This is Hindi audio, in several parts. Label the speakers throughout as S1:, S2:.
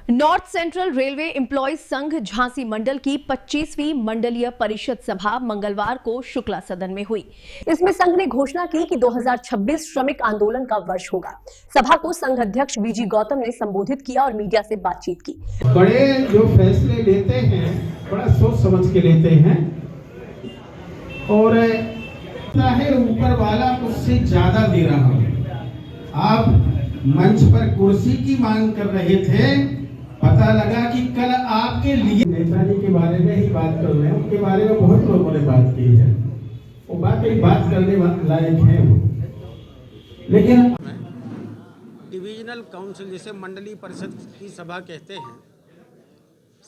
S1: नॉर्थ सेंट्रल रेलवे एम्प्लॉयज संघ झांसी मंडल की 25वीं मंडलीय परिषद सभा मंगलवार को शुक्ला सदन में हुई। इसमें संघ ने घोषणा की कि 2026 श्रमिक आंदोलन का वर्ष होगा। सभा को संघ अध्यक्ष बीजी गौतम ने संबोधित किया और मीडिया से बातचीत की।
S2: बड़े जो फैसले लेते हैं बड़ा सोच समझ के लेते हैं और ऊपर वाला उससे ज्यादा दे रहा हूं। आप मंच पर कुर्सी की मांग कर रहे थे, पता लगा कि कल आपके लिए नेताजी के बारे में ही बात कर रहे हैं। उनके बारे में बहुत लोगों ने बात की है, वो बात करने लायक है वो। लेकिन
S3: डिविजनल काउंसिल जिसे मंडलीय परिषद की सभा कहते हैं,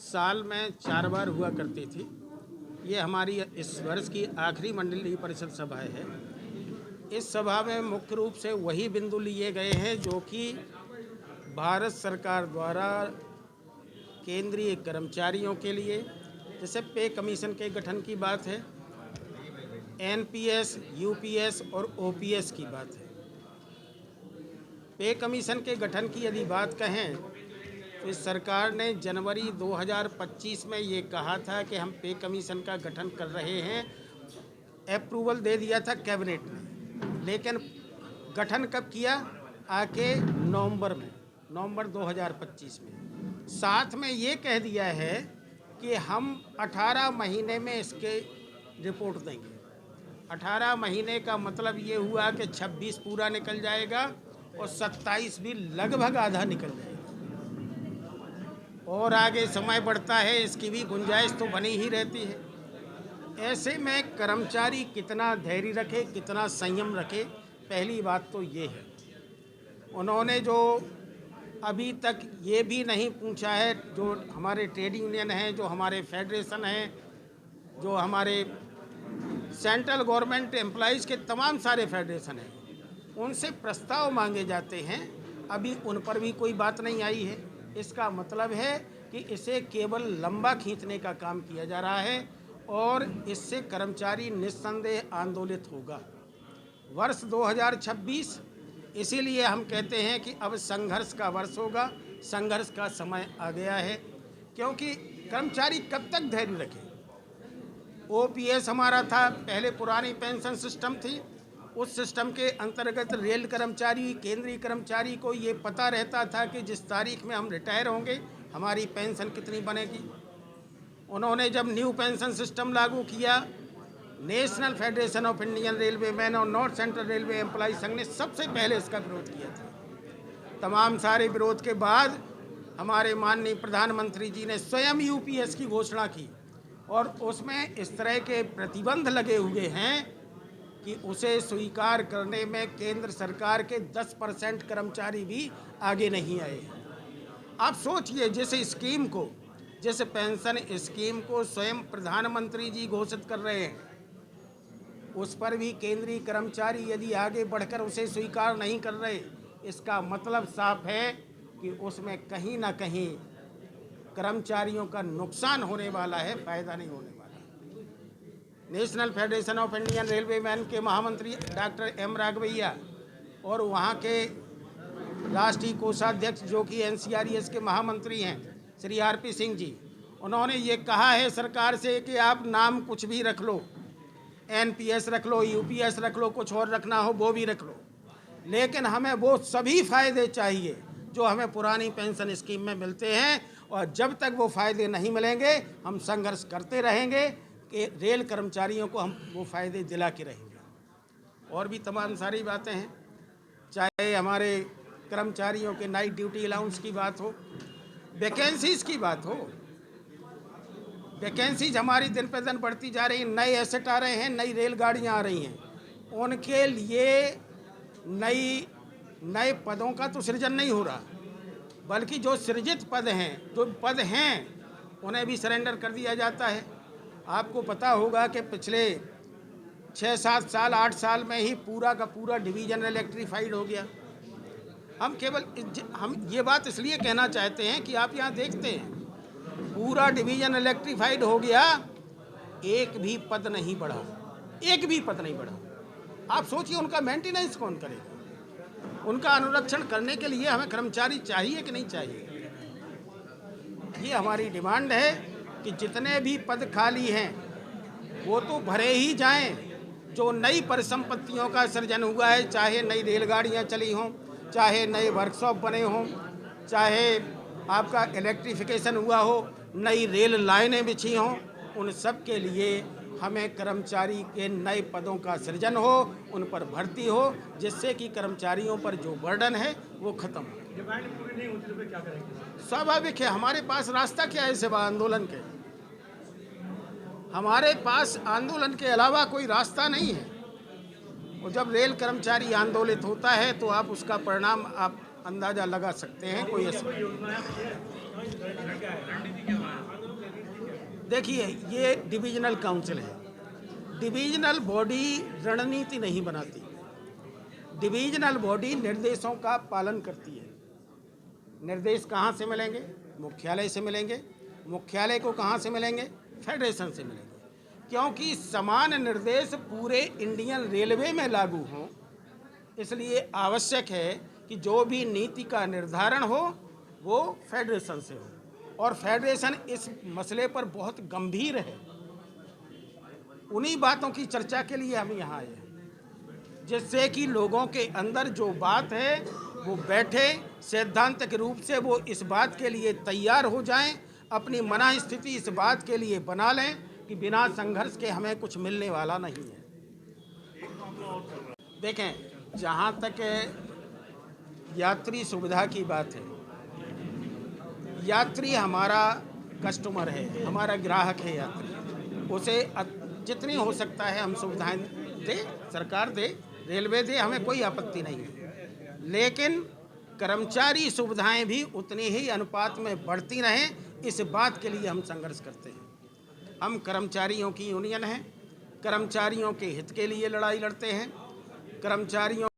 S3: साल में 4 बार हुआ करती थी। ये हमारी इस वर्ष की आखिरी मंडलीय परिषद सभा है। इस सभा में मुख्य रूप से वही बिंदु लिए गए हैं जो कि भारत सरकार द्वारा केंद्रीय कर्मचारियों के लिए, जैसे पे कमीशन के गठन की बात है, एनपीएस, यूपीएस और ओपीएस की बात है। पे कमीशन के गठन की यदि बात कहें तो सरकार ने जनवरी 2025 में ये कहा था कि हम पे कमीशन का गठन कर रहे हैं। अप्रूवल दे दिया था कैबिनेट ने, लेकिन गठन कब किया? आके नवंबर 2025 में। साथ में ये कह दिया है कि हम 18 महीने में इसके रिपोर्ट देंगे। 18 महीने का मतलब ये हुआ कि 26 पूरा निकल जाएगा और 27 भी लगभग आधा निकल जाएगा, और आगे समय बढ़ता है, इसकी भी गुंजाइश तो बनी ही रहती है। ऐसे में कर्मचारी कितना धैर्य रखे, कितना संयम रखे, पहली बात तो ये है। उन्होंने जो अभी तक ये भी नहीं पूछा है, जो हमारे ट्रेड यूनियन हैं, जो हमारे फेडरेशन हैं, जो हमारे सेंट्रल गवर्नमेंट एम्प्लॉइज़ के तमाम सारे फेडरेशन हैं, उनसे प्रस्ताव मांगे जाते हैं, अभी उन पर भी कोई बात नहीं आई है। इसका मतलब है कि इसे केवल लंबा खींचने का काम किया जा रहा है और इससे कर्मचारी निस्संदेह आंदोलित होगा। वर्ष 2026, इसीलिए हम कहते हैं कि अब संघर्ष का वर्ष होगा। संघर्ष का समय आ गया है, क्योंकि कर्मचारी कब तक धैर्य रखे। ओपीएस हमारा था, पहले पुरानी पेंशन सिस्टम थी, उस सिस्टम के अंतर्गत रेल कर्मचारी, केंद्रीय कर्मचारी को ये पता रहता था कि जिस तारीख में हम रिटायर होंगे हमारी पेंशन कितनी बनेगी। उन्होंने जब न्यू पेंशन सिस्टम लागू किया, national federation of Indian railway man और नॉर्थ सेंट्रल रेलवे एम्प्लॉय संघ ने सबसे पहले इसका विरोध किया था। तमाम सारे विरोध के बाद हमारे माननीय प्रधानमंत्री जी ने स्वयं यूपीएस की घोषणा की और उसमें इस तरह के प्रतिबंध लगे हुए हैं कि उसे स्वीकार करने में केंद्र सरकार के 10% कर्मचारी भी आगे नहीं आए। आप सोचिए, जैसे पेंशन स्कीम को स्वयं प्रधानमंत्री जी घोषित कर रहे हैं, उस पर भी केंद्रीय कर्मचारी यदि आगे बढ़कर उसे स्वीकार नहीं कर रहे, इसका मतलब साफ है कि उसमें कहीं ना कहीं कर्मचारियों का नुकसान होने वाला है, फायदा नहीं होने वाला। National federation of Indian railway man के महामंत्री डॉक्टर एम राघवैया और वहाँ के राष्ट्रीय कोषाध्यक्ष जो कि एनसीआरईएस के महामंत्री हैं श्री आरपी सिंह जी, उन्होंने ये कहा है सरकार से कि आप नाम कुछ भी रख लो, एनपीएस रख लो, यूपीएस रख लो, कुछ और रखना हो वो भी रख लो, लेकिन हमें वो सभी फ़ायदे चाहिए जो हमें पुरानी पेंशन स्कीम में मिलते हैं, और जब तक वो फ़ायदे नहीं मिलेंगे हम संघर्ष करते रहेंगे कि रेल कर्मचारियों को हम वो फ़ायदे दिला के रहेंगे। और भी तमाम सारी बातें हैं, चाहे हमारे कर्मचारियों के नाइट ड्यूटी अलाउंस की बात हो, वैकेंसीज़ की बात हो। वैकेंसीज हमारी दिन पे दिन बढ़ती जा रही हैं, नए एसेट आ रहे हैं, नई रेलगाड़ियाँ आ रही हैं, उनके लिए नए पदों का तो सृजन नहीं हो रहा, बल्कि जो सृजित पद हैं उन्हें भी सरेंडर कर दिया जाता है। आपको पता होगा कि पिछले 6-7 साल 8 साल में ही पूरा का पूरा डिवीज़न इलेक्ट्रीफाइड हो गया। हम ये बात इसलिए कहना चाहते हैं कि आप यहाँ देखते हैं पूरा डिवीज़न इलेक्ट्रीफाइड हो गया, एक भी पद नहीं बढ़ा। आप सोचिए उनका मेंटेनेंस कौन करेगा? उनका अनुरक्षण करने के लिए हमें कर्मचारी चाहिए कि नहीं चाहिए? देखिए, हमारी डिमांड है कि जितने भी पद खाली हैं वो तो भरे ही जाएं। जो नई परिसंपत्तियों का सृजन हुआ है, चाहे नई रेलगाड़ियां चली हों, चाहे नए वर्कशॉप बने हों, चाहे आपका इलेक्ट्रिफिकेशन हुआ हो, नई रेल लाइनें बिछी हों, उन सब के लिए हमें कर्मचारी के नए पदों का सृजन हो, उन पर भर्ती हो, जिससे कि कर्मचारियों पर जो बर्डन है वो खत्म हो।
S4: डिमांड पूरी नहीं होती तो फिर क्या करेंगे?
S3: स्वाभाविक है, हमारे पास रास्ता क्या है सेवा आंदोलन के? हमारे पास आंदोलन के अलावा कोई रास्ता नहीं है। और जब रेल कर्मचारी आंदोलित होता है तो आप उसका परिणाम आप अंदाजा लगा सकते हैं। कोई देखिए, ये डिवीजनल काउंसिल है। डिवीजनल बॉडी रणनीति नहीं बनाती, डिवीजनल बॉडी निर्देशों का पालन करती है। निर्देश कहाँ से मिलेंगे? मुख्यालय से मिलेंगे। मुख्यालय को कहाँ से मिलेंगे? फेडरेशन से मिलेंगे। क्योंकि समान निर्देश पूरे इंडियन रेलवे में लागू हों, इसलिए आवश्यक है कि जो भी नीति का निर्धारण हो वो फेडरेशन से हो, और फेडरेशन इस मसले पर बहुत गंभीर है। उन्हीं बातों की चर्चा के लिए हम यहाँ आए हैं, जिससे कि लोगों के अंदर जो बात है वो बैठे, सैद्धांतिक रूप से वो इस बात के लिए तैयार हो जाएं, अपनी मनः स्थिति इस बात के लिए बना लें कि बिना संघर्ष के हमें कुछ मिलने वाला नहीं है। देखें, जहाँ तक यात्री सुविधा की बात है, यात्री हमारा कस्टमर है, हमारा ग्राहक है यात्री। उसे जितनी हो सकता है हम सुविधाएं दे, सरकार दे, रेलवे दे, हमें कोई आपत्ति नहीं है। लेकिन कर्मचारी सुविधाएं भी उतनी ही अनुपात में बढ़ती रहें, इस बात के लिए हम संघर्ष करते हैं। हम कर्मचारियों की यूनियन हैं, कर्मचारियों के हित के लिए लड़ाई लड़ते हैं। कर्मचारियों